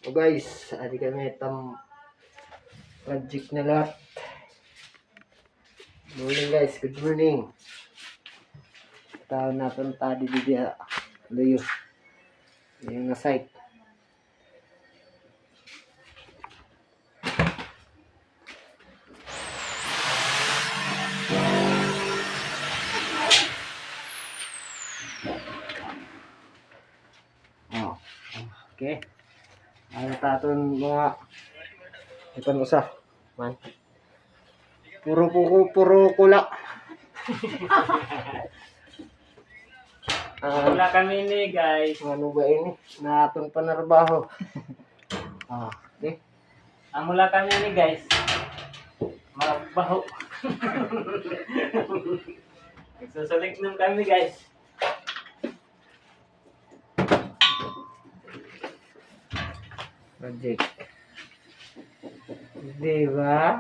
So guys, adi kami itong project na lahat. Morning guys, good morning. Tao natin tadi di dia luyo. Yung na site. Oh, okay. Ano taton mga ipan usah, man. Puro kula. Wala kami ni guys. Ano ba ini? Naton panarbaho. Okay. Mula kami ni guys. Mabaho. Nagsusulik nung kami guys. Project. Di ba?